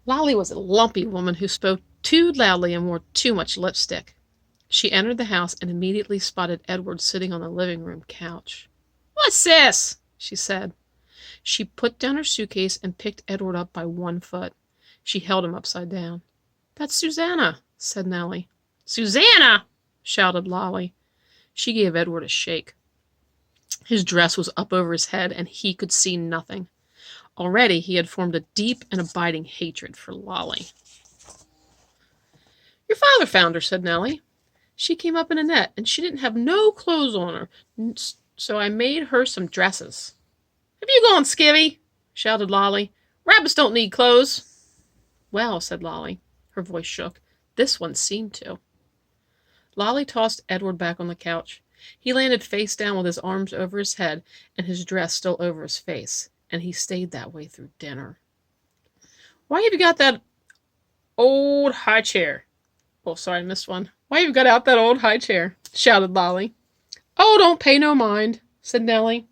Lolly was a lumpy woman who spoke too loudly and wore too much lipstick. She entered the house and immediately spotted Edward sitting on the living room couch. "What's this?" she said. She put down her suitcase and picked Edward up by one foot. She held him upside down. "That's Susanna," said Nellie. "Susanna!" shouted Lolly. She gave Edward a shake. His dress was up over his head, and he could see nothing. Already he had formed a deep and abiding hatred for Lolly. "Your father found her," said Nellie. "She came up in a net, and she didn't have no clothes on her, so I made her some dresses." "Have you gone skivvy?" shouted Lolly. "Rabbits don't need clothes." "Well," said Lolly. Her voice shook. "This one seemed to." Lolly tossed Edward back on the couch. He landed face down with his arms over his head and his dress still over his face, and he stayed that way through dinner. "Why have you got that old high chair?" "Oh, sorry, I missed one. Why have you got out that old high chair?" shouted Lolly. "Oh, don't pay no mind," said Nellie.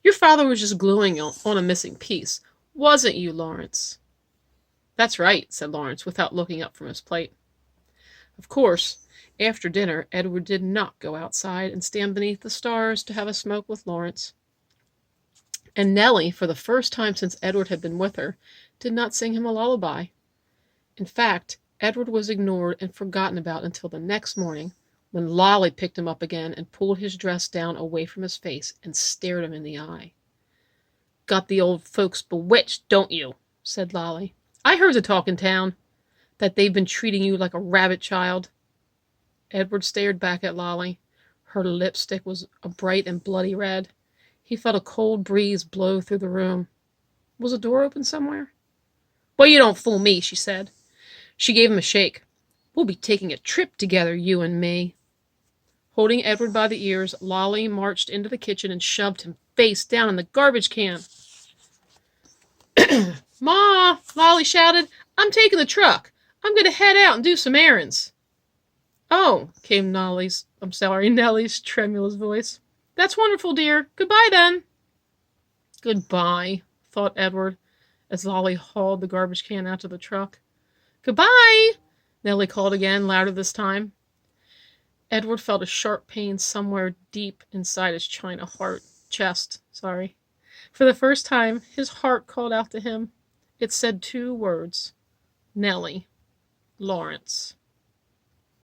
"Your father was just gluing on a missing piece. Wasn't you, Lawrence?" "That's right," said Lawrence, without looking up from his plate. Of course, after dinner, Edward did not go outside and stand beneath the stars to have a smoke with Lawrence. And Nellie, for the first time since Edward had been with her, did not sing him a lullaby. In fact, Edward was ignored and forgotten about until the next morning, when Lolly picked him up again and pulled his dress down away from his face and stared him in the eye. "Got the old folks bewitched, don't you?" said Lolly. "I heard the talk in town, that they've been treating you like a rabbit child." Edward stared back at Lolly. Her lipstick was a bright and bloody red. He felt a cold breeze blow through the room. Was a door open somewhere? "Well, you don't fool me," she said. She gave him a shake. "We'll be taking a trip together, you and me." Holding Edward by the ears, Lolly marched into the kitchen and shoved him face down in the garbage can. "Ma!" Lolly shouted. "I'm taking the truck. I'm going to head out and do some errands." "Oh," came Nellie's tremulous voice. "That's wonderful, dear. Goodbye, then." "Goodbye," thought Edward, as Lolly hauled the garbage can out to the truck. "Goodbye," Nellie called again, louder this time. Edward felt a sharp pain somewhere deep inside his chest. For the first time, his heart called out to him. It said two words: Nellie, Lawrence.